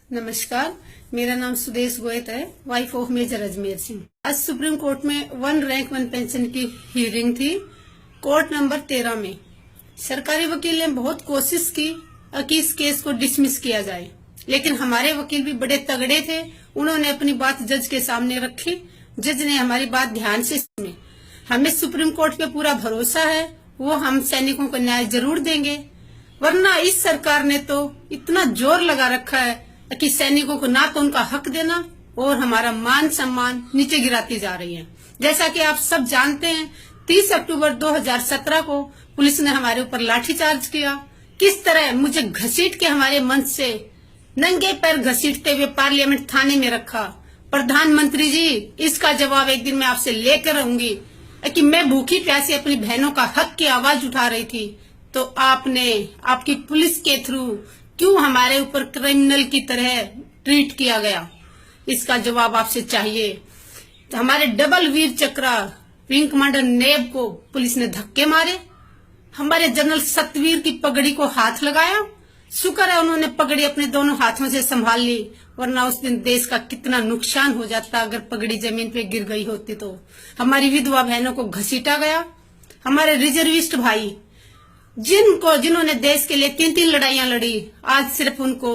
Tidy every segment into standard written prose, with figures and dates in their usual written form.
नमस्कार, मेरा नाम सुदेश गोयत है, wife of major Ajmer Singh. आज सुप्रीम कोर्ट में वन रैंक वन पेंशन की हियरिंग थी, कोर्ट नंबर 13 में। सरकारी वकील ने बहुत कोशिश की कि इस केस को डिसमिस किया जाए, लेकिन हमारे वकील भी बड़े तगड़े थे। उन्होंने अपनी बात जज के सामने रखी। जज ने हमारी बात ध्यान से सुनी। हमें सुप्रीम कोर्ट पे पूरा भरोसा है, वो हम सैनिकों को न्याय जरूर देंगे। वरना इस सरकार ने तो इतना जोर लगा रखा है कि सैनिकों को ना तो उनका हक देना और हमारा मान सम्मान नीचे गिराती जा रही है। जैसा कि आप सब जानते हैं, 30 अक्टूबर 2017 को पुलिस ने हमारे ऊपर लाठीचार्ज किया। किस तरह मुझे घसीट के हमारे मंच से नंगे पैर घसीटते हुए पार्लियामेंट थाने में रखा। प्रधानमंत्री जी, इसका जवाब एक दिन मैं आपसे लेकर रहूंगी कि मैं भूखी प्यासी अपनी बहनों का हक की आवाज उठा रही थी, तो आपने आपकी पुलिस के थ्रू क्यों हमारे ऊपर क्रिमिनल की तरह ट्रीट किया गया, इसका जवाब आपसे चाहिए। तो हमारे डबल वीर चक्रा विंग कमांडर नेब को पुलिस ने धक्के मारे, हमारे जनरल सतवीर की पगड़ी को हाथ लगाया। शुक्र है उन्होंने पगड़ी अपने दोनों हाथों से संभाल ली, वरना उस दिन देश का कितना नुकसान हो जाता अगर पगड़ी जमीन पे गिर गई होती तो। हमारी विधवा बहनों को घसीटा गया। हमारे रिजर्विस्ट भाई जिन्होंने देश के लिए 3-3 लड़ाइयां लड़ी, आज सिर्फ उनको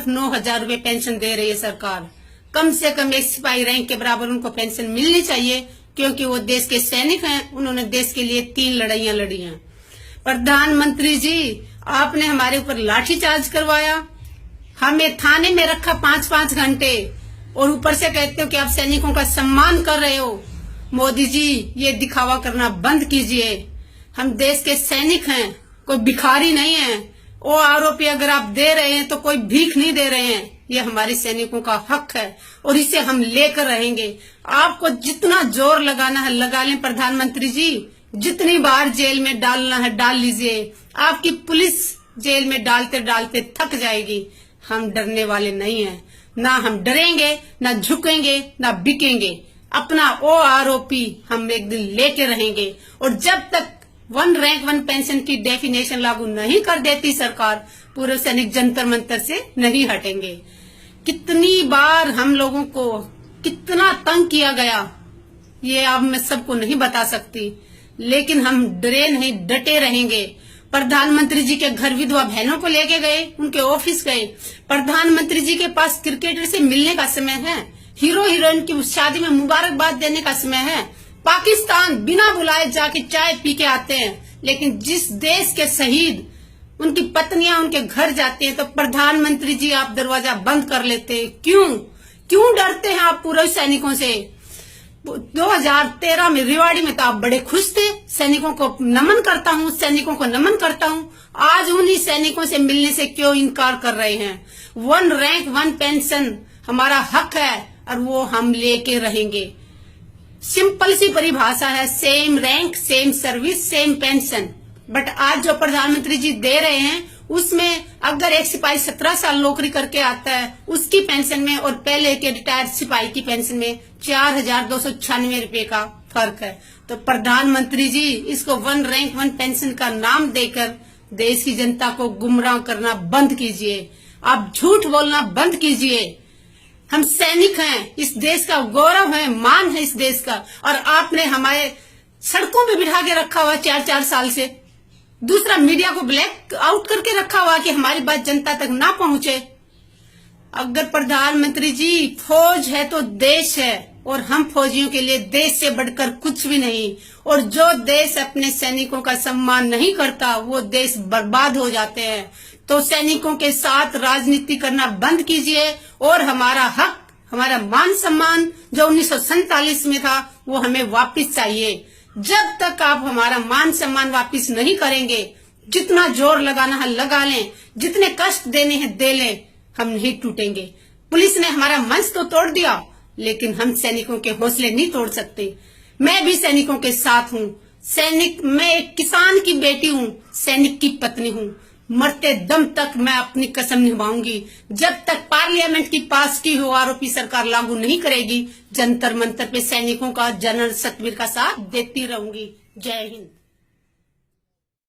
9,000 रूपये पेंशन दे रही है सरकार। कम से कम एक सिपाही रैंक के बराबर उनको पेंशन मिलनी चाहिए, क्योंकि वो देश के सैनिक हैं। उन्होंने देश के लिए 3 लड़ाइयां लड़ी हैं। प्रधानमंत्री जी, आपने हमारे ऊपर लाठीचार्ज करवाया, हमें थाने में रखा 5-5 घंटे, और ऊपर से कहते हो कि आप सैनिकों का सम्मान कर रहे हो। मोदी जी, ये दिखावा करना बंद कीजिए। हम देश के सैनिक हैं, कोई भिखारी नहीं है। वो आरोपी अगर आप दे रहे हैं तो कोई भीख नहीं दे रहे हैं। ये हमारे सैनिकों का हक है और इसे हम लेकर रहेंगे। आपको जितना जोर लगाना है लगा लें प्रधानमंत्री जी, जितनी बार जेल में डालना है डाल लीजिए। आपकी पुलिस जेल में डालते डालते थक जाएगी। हम डरने वाले नहीं हैं, ना हम डरेंगे, ना झुकेंगे, ना बिकेंगे। अपना वो आरोपी हम एक दिन लेके रहेंगे। और जब तक वन रैंक वन पेंशन की डेफिनेशन लागू नहीं कर देती सरकार, पूर्व सैनिक जंतर मंतर से नहीं हटेंगे। कितनी बार हम लोगों को कितना तंग किया गया, ये अब मैं सबको नहीं बता सकती, लेकिन हम डरे नहीं, डटे रहेंगे। प्रधानमंत्री जी के घर विधवा बहनों को लेके गए, उनके ऑफिस गए। प्रधानमंत्री जी के पास क्रिकेटर से मिलने का समय है, हीरो हीरोइन की शादी में मुबारकबाद देने का समय है। पाकिस्तान बिना बुलाए जाके चाय पी के आते हैं, लेकिन जिस देश के शहीद उनकी पत्नियां उनके घर जाते हैं तो प्रधानमंत्री जी आप दरवाजा बंद कर लेते हैं। क्यों डरते हैं आप पूर्व सैनिकों से? 2013 में रेवाड़ी में तो आप बड़े खुश थे। सैनिकों को नमन करता हूँ, सैनिकों को नमन करता हूँ। आज उन्हीं सैनिकों से मिलने से क्यों इनकार कर रहे हैं? वन रैंक वन पेंशन हमारा हक है और वो हम लेके रहेंगे। सिंपल सी परिभाषा है, same rank same service same pension. But आज जो प्रधानमंत्री जी दे रहे हैं उसमें अगर एक सिपाही 17 साल नौकरी करके आता है उसकी पेंशन में और पहले के रिटायर्ड सिपाही की पेंशन में 4,296 रूपये का फर्क है। तो प्रधानमंत्री जी, इसको वन रैंक वन पेंशन का नाम देकर देश की जनता को गुमराह करना बंद कीजिए। आप झूठ बोलना बंद कीजिए। हम सैनिक हैं, इस देश का गौरव है, मान है इस देश का, और आपने हमारे सड़कों पे बिठा के रखा हुआ 4-4 साल से। दूसरा, मीडिया को ब्लैक आउट करके रखा हुआ कि हमारी बात जनता तक ना पहुंचे। अगर प्रधानमंत्री जी, फौज है तो देश है, और हम फौजियों के लिए देश से बढ़कर कुछ भी नहीं। और जो देश अपने सैनिकों का सम्मान नहीं करता वो देश बर्बाद हो जाते हैं। तो सैनिकों के साथ राजनीति करना बंद कीजिए और हमारा हक, हमारा मान सम्मान जो 1947 में था वो हमें वापस चाहिए। जब तक आप हमारा मान सम्मान वापस नहीं करेंगे, जितना जोर लगाना है लगा लें, जितने कष्ट देने हैं दे लें, हम नहीं टूटेंगे। पुलिस ने हमारा मंच तो तोड़ दिया, लेकिन हम सैनिकों के हौसले नहीं तोड़ सकते। मैं भी सैनिकों के साथ हूँ। मैं एक किसान की बेटी हूँ, सैनिक की पत्नी हूँ। मरते दम तक मैं अपनी कसम निभाऊंगी। जब तक पार्लियामेंट की पास की हुई आरोपी सरकार लागू नहीं करेगी, जंतर मंतर पे सैनिकों का, जनरल सतवीर का साथ देती रहूंगी। जय हिंद।